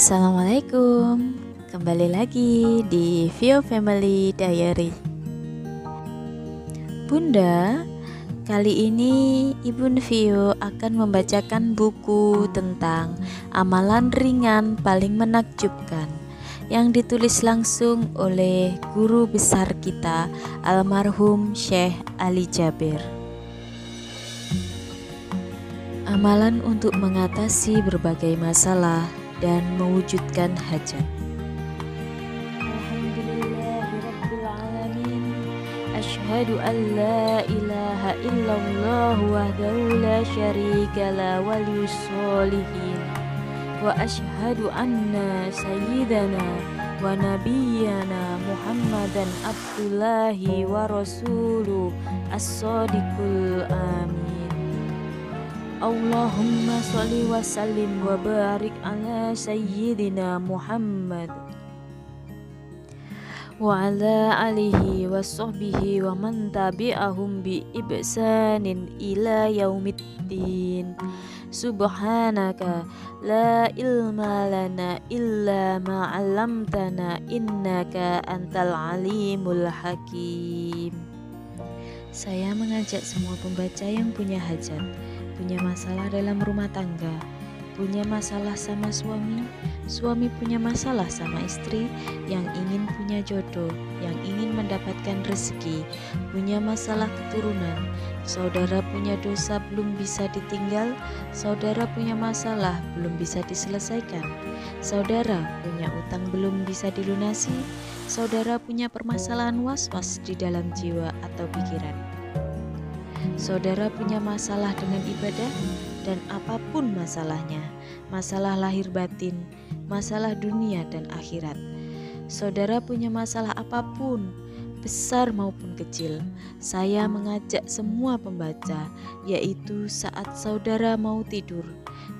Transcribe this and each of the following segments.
Assalamualaikum, kembali lagi di Vio Family Diary. Bunda, kali ini Ibu Vio akan membacakan buku tentang amalan ringan paling menakjubkan yang ditulis langsung oleh guru besar kita, almarhum Syekh Ali Jabir. Amalan untuk mengatasi berbagai masalah dan mewujudkan hajat. Alhamdulillahirabbil Asyhadu an la ilaha illallah wahdahu la syarikalah waliyus sholihin. Wa asyhadu anna sayyidana wa nabiyyana Muhammadan abdullahi wa rasuluh as-sadiqul amin. Allahumma sholli wa sallim wa barik ala sayyidina Muhammad wa ala alihi wa sahbihi wa man tabi'ahum bi ihsanin ila yaumiddin. Subhanaka la ilma lana illa ma 'allamtana innaka antal alimul hakim. Saya mengajak semua pembaca yang punya hajat, punya masalah dalam rumah tangga, punya masalah sama suami, suami punya masalah sama istri, yang ingin punya jodoh, yang ingin mendapatkan rezeki, punya masalah keturunan, saudara punya dosa belum bisa ditinggal, saudara punya masalah belum bisa diselesaikan, saudara punya utang belum bisa dilunasi, saudara punya permasalahan was-was di dalam jiwa atau pikiran. Saudara punya masalah dengan ibadah dan apapun masalahnya, masalah lahir batin, masalah dunia dan akhirat. Saudara punya masalah apapun, besar maupun kecil. Saya mengajak semua pembaca, yaitu saat saudara mau tidur,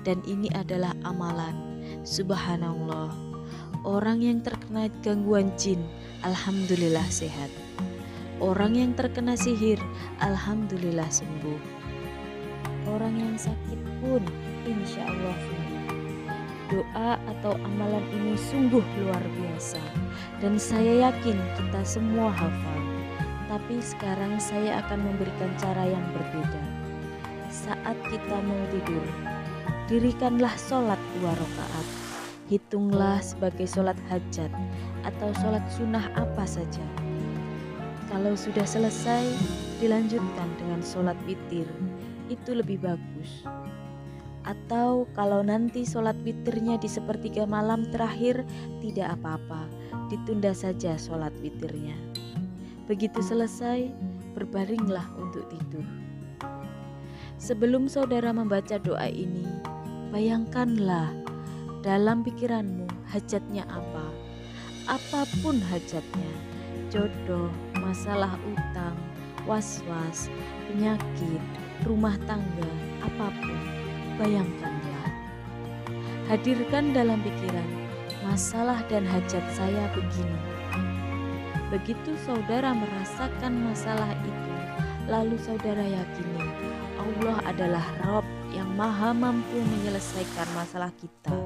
dan ini adalah amalan. Subhanallah, orang yang terkena gangguan jin, alhamdulillah sehat. Orang yang terkena sihir, alhamdulillah sembuh. Orang yang sakit pun insya Allah sembuh. Doa atau amalan ini sungguh luar biasa, dan saya yakin kita semua hafal. Tapi sekarang saya akan memberikan cara yang berbeda. Saat kita mau tidur, dirikanlah sholat 2 rakaat. Hitunglah sebagai sholat hajat atau sholat sunnah apa saja. Kalau sudah selesai, dilanjutkan dengan sholat witir, itu lebih bagus. Atau kalau nanti sholat witirnya di sepertiga malam terakhir, tidak apa-apa, ditunda saja sholat witirnya. Begitu selesai, berbaringlah untuk tidur. Sebelum saudara membaca doa ini, bayangkanlah dalam pikiranmu hajatnya apa. Apapun hajatnya, jodoh, masalah utang, was-was, penyakit, rumah tangga, apapun, bayangkanlah. Hadirkan dalam pikiran, masalah dan hajat saya begini. Begitu saudara merasakan masalah itu, lalu saudara yakini Allah adalah Rabb yang maha mampu menyelesaikan masalah kita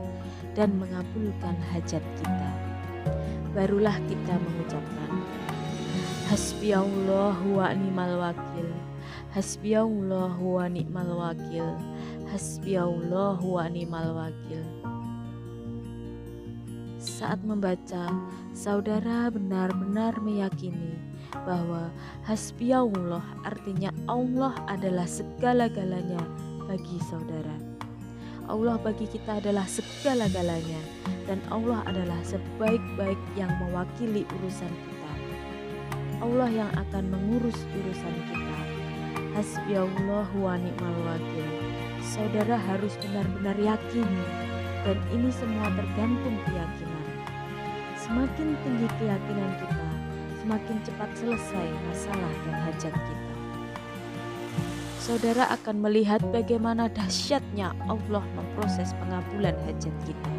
dan mengabulkan hajat kita. Barulah kita mengucapkan, Hasbiyallahu wa ni'mal wakil, Hasbiyallahu wa ni'mal wakil, Hasbiyallahu wa ni'mal wakil. Saat membaca, saudara benar-benar meyakini bahwa Hasbiyallah artinya Allah adalah segala-galanya bagi saudara. Allah bagi kita adalah segala-galanya, dan Allah adalah sebaik-baik yang mewakili urusan kita. Allah yang akan mengurus urusan kita. Hasbiyallahu wa ni'mal wakil. Saudara harus benar-benar yakin, dan ini semua tergantung keyakinan. Semakin tinggi keyakinan kita, semakin cepat selesai masalah dan hajat kita. Saudara akan melihat bagaimana dahsyatnya Allah memproses pengabulan hajat kita.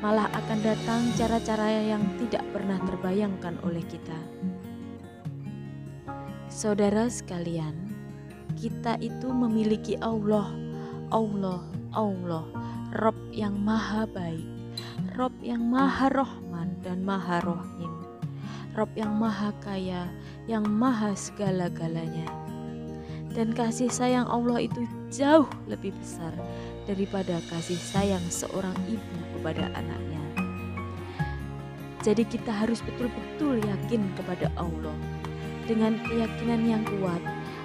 Malah akan datang cara-cara yang tidak pernah terbayangkan oleh kita. Saudara sekalian, kita itu memiliki Allah, Rabb yang maha baik, Rob yang Maha Rohman dan Maha Rohim, Rob yang Maha Kaya, yang Maha segala-galanya. Dan kasih sayang Allah itu jauh lebih besar daripada kasih sayang seorang ibu kepada anaknya. Jadi kita harus betul-betul yakin kepada Allah dengan keyakinan yang kuat,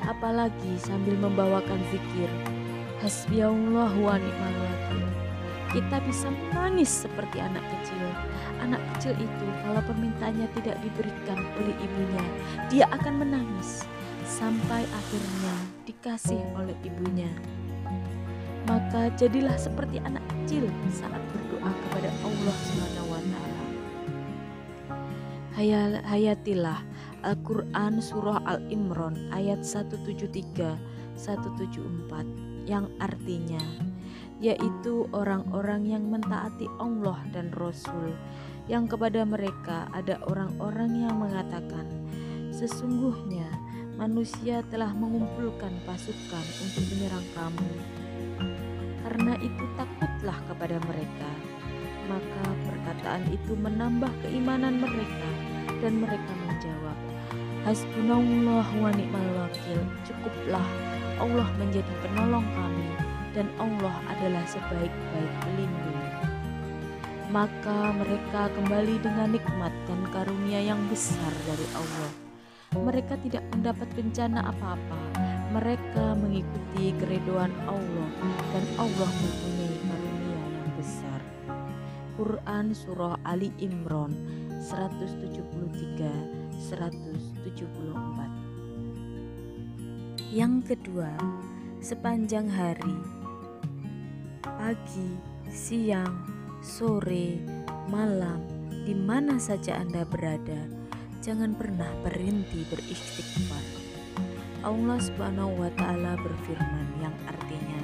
apalagi sambil membawakan zikir Hasbiyallahu wa ni'mal wakil. Kita bisa menangis seperti anak kecil. Anak kecil itu kalau permintaannya tidak diberikan oleh ibunya, dia akan menangis sampai akhirnya dikasih oleh ibunya. Maka jadilah seperti anak kecil saat berdoa kepada Allah SWT. Hayatilah Al-Quran Surah Al-Imran ayat 173-174 yang artinya, yaitu orang-orang yang mentaati Allah dan Rasul, yang kepada mereka ada orang-orang yang mengatakan, sesungguhnya manusia telah mengumpulkan pasukan untuk menyerang kamu. Karena itu takutlah kepada mereka. Maka perkataan itu menambah keimanan mereka, dan mereka menjawab, Hasbunallah wa ni'mal wakil. Cukuplah Allah menjadi penolong kami, dan Allah adalah sebaik-baik pelindung. Maka mereka kembali dengan nikmat dan karunia yang besar dari Allah. Mereka tidak mendapat bencana apa-apa. Mereka mengikuti keridhaan Allah, dan Allah mempunyai karunia yang besar. Quran Surah Ali Imran 173-174. Yang kedua, sepanjang hari, pagi, siang, sore, malam, di mana saja Anda berada, jangan pernah berhenti beristighfar. Allah Subhanahu wa Ta'ala berfirman yang artinya,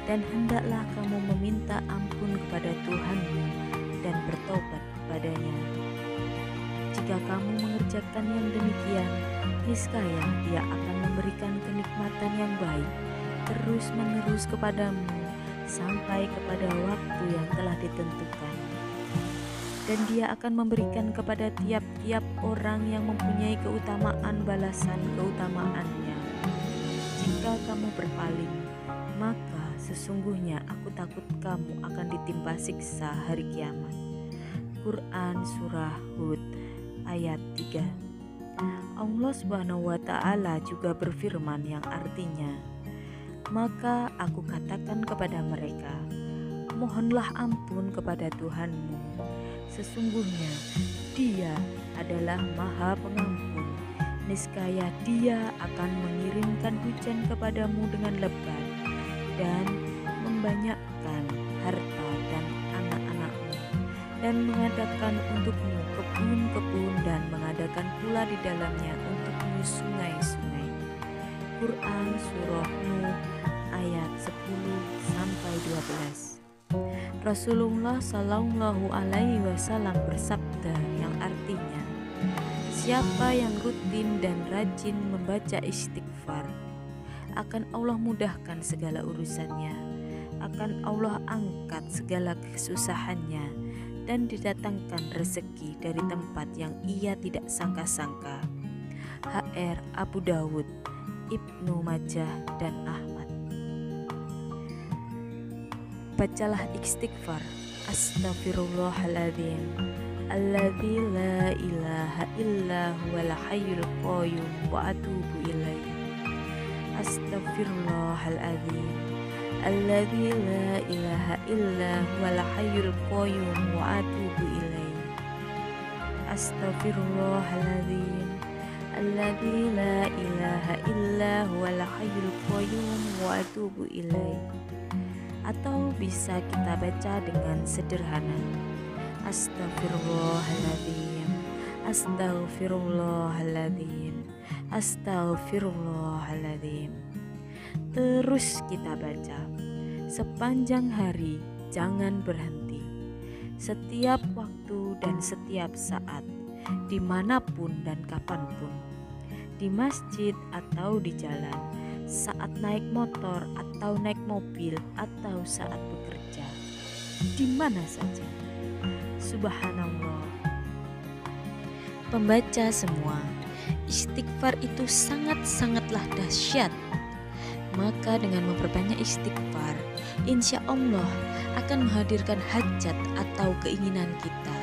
dan hendaklah kamu meminta ampun kepada Tuhanmu dan bertobat kepadanya. Jika kamu mengerjakan yang demikian, niscaya Dia akan memberikan kenikmatan yang baik terus-menerus kepadamu sampai kepada waktu yang telah ditentukan. Dan Dia akan memberikan kepada tiap-tiap orang yang mempunyai keutamaan balasan keutamaannya. Jika kamu berpaling, maka sesungguhnya aku takut kamu akan ditimpa siksa hari kiamat. Quran Surah Hud ayat 3. Allah Subhanahu wa Ta'ala juga berfirman yang artinya, maka aku katakan kepada mereka, mohonlah ampun kepada Tuhanmu. Sesungguhnya Dia adalah Maha Pengampun. Niscaya Dia akan mengirimkan hujan kepadamu dengan lebat dan membanyakkan harta dan anak-anakmu, dan mengadakan untukmu kebun-kebun, dan mengadakan pula di dalamnya untukmu sungai-sungai. Quran Surah Nuh ayat 10-12. Rasulullah Shallallahu Alaihi Wasallam bersabda yang artinya, siapa yang rutin dan rajin membaca istighfar, akan Allah mudahkan segala urusannya, akan Allah angkat segala kesusahannya, dan didatangkan rezeki dari tempat yang ia tidak sangka-sangka. HR Abu Dawud, Ibnu Majah, dan Ahmad. Bacalah istighfar. Astaghfirullahaladzim, alladzi la ilaha illa huwal hayyul qayyum wa atubu ilaih. Astaghfirullahaladzim, alladzi la ilaha illa huwal hayyul qayyum wa atubu ilaih. Astaghfirullahaladzim, alladzi la ilaha illa huwal hayyul qayyum wa atubu ilaih. Atau bisa kita baca dengan sederhana, Astaghfirullahaladzim, Astaghfirullahaladzim, Astaghfirullahaladzim. Terus kita baca sepanjang hari, jangan berhenti. Setiap waktu dan setiap saat, dimanapun dan kapanpun, di masjid atau di jalan, saat naik motor atau naik mobil, atau saat bekerja, di mana saja. Subhanallah. Pembaca semua, istighfar itu sangat-sangatlah dahsyat. Maka dengan memperbanyak istighfar, insya Allah akan menghadirkan hajat atau keinginan kita.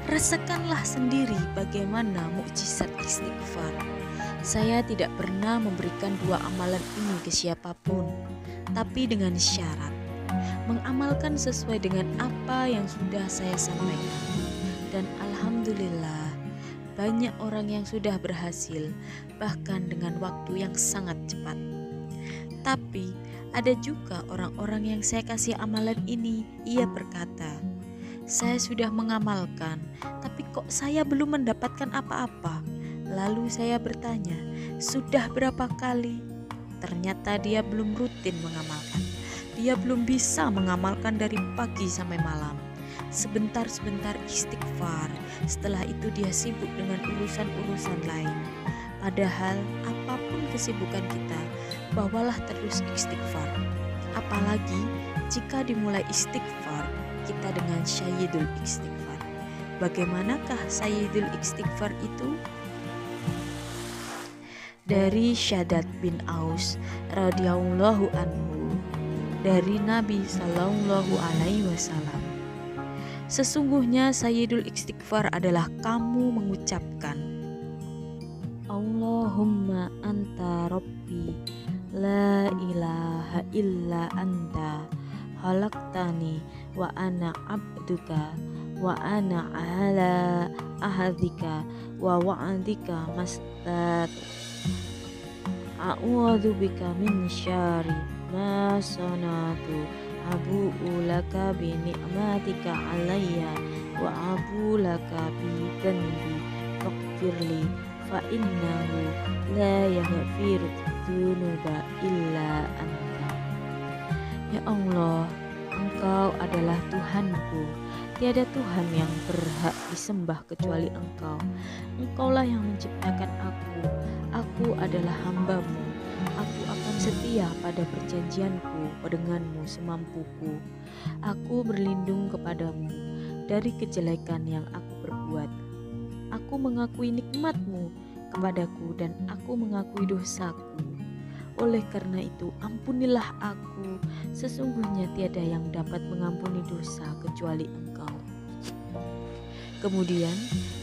Rasakanlah sendiri bagaimana mukjizat istighfar. Saya tidak pernah memberikan dua amalan ini ke siapapun, tapi dengan syarat mengamalkan sesuai dengan apa yang sudah saya sampaikan. Dan alhamdulillah, banyak orang yang sudah berhasil, bahkan dengan waktu yang sangat cepat. Tapi ada juga orang-orang yang saya kasih amalan ini, ia berkata, saya sudah mengamalkan, tapi kok saya belum mendapatkan apa-apa. Lalu saya bertanya, sudah berapa kali? Ternyata dia belum rutin mengamalkan. Dia belum bisa mengamalkan dari pagi sampai malam. Sebentar-sebentar istighfar, setelah itu dia sibuk dengan urusan-urusan lain. Padahal apapun kesibukan kita, bawalah terus istighfar. Apalagi jika dimulai istighfar kita dengan Sayyidul Istighfar. Bagaimanakah Sayyidul Istighfar itu? Dari Syaddad bin Aus radhiyallahu anhu, dari Nabi sallallahu alaihi wasallam, sesungguhnya Sayyidul Istighfar adalah kamu mengucapkan, Allahumma anta rabbi la ilaha illa anta khalaqtani wa ana abduka wa ana ala ahadika wa wa'adika mastat a'udzubika min syarri ma sanatu abu'u laka bi ni'matika alayya wa abu laka bi dhanbi faghfirli fa innahu la yaghfiru dzunuba illa anta. Ya Allah, Engkau adalah Tuhanku. Tiada Tuhan yang berhak disembah kecuali Engkau. Engkaulah yang menciptakan aku. Aku adalah hamba-Mu. Aku akan setia pada perjanjianku denganmu semampuku. Aku berlindung kepadamu dari kejelekan yang aku perbuat. Aku mengakui nikmat-Mu kepadaku dan aku mengakui dosaku. Oleh karena itu, ampunilah aku. Sesungguhnya tiada yang dapat mengampuni dosa kecuali Engkau. Kemudian,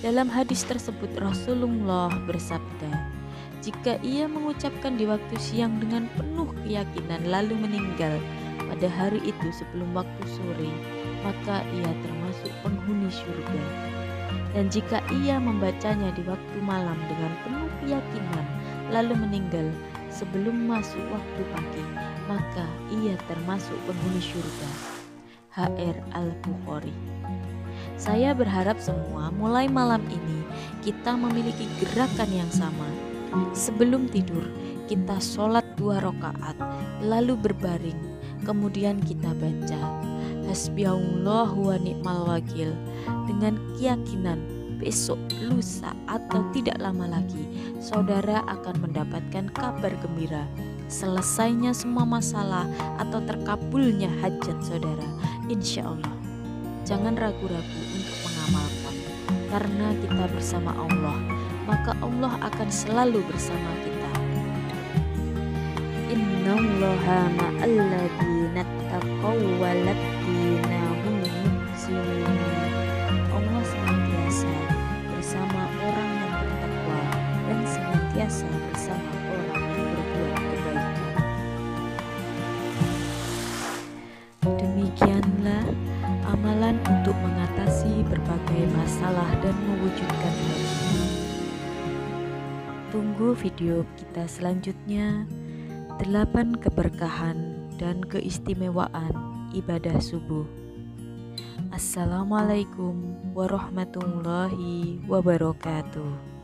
dalam hadis tersebut Rasulullah bersabda, jika ia mengucapkan di waktu siang dengan penuh keyakinan lalu meninggal pada hari itu sebelum waktu sore, maka ia termasuk penghuni surga. Dan jika ia membacanya di waktu malam dengan penuh keyakinan lalu meninggal sebelum masuk waktu pagi, maka ia termasuk penghuni surga. HR Al-Bukhari. Saya berharap semua mulai malam ini kita memiliki gerakan yang sama. Sebelum tidur kita sholat 2 rakaat, lalu berbaring, kemudian kita baca Hasbiyallahu wa ni'mal wakil dengan keyakinan besok, lusa, atau tidak lama lagi saudara akan mendapatkan kabar gembira, selesainya semua masalah atau terkabulnya hajat saudara, insya Allah. Jangan ragu-ragu untuk mengamalkan, karena kita bersama Allah, maka Allah akan selalu bersama kita. Innallaha ma'alladzina taqaw walladzina hum muhsinun. Allah senantiasa bersama orang yang bertakwa dan senantiasa bersama orang yang berbuat kebaikan. Demikianlah amalan untuk mengatasi berbagai masalah dan mewujudkan haji. Tunggu video kita selanjutnya, 8 keberkahan dan keistimewaan ibadah subuh. Assalamualaikum warahmatullahi wabarakatuh.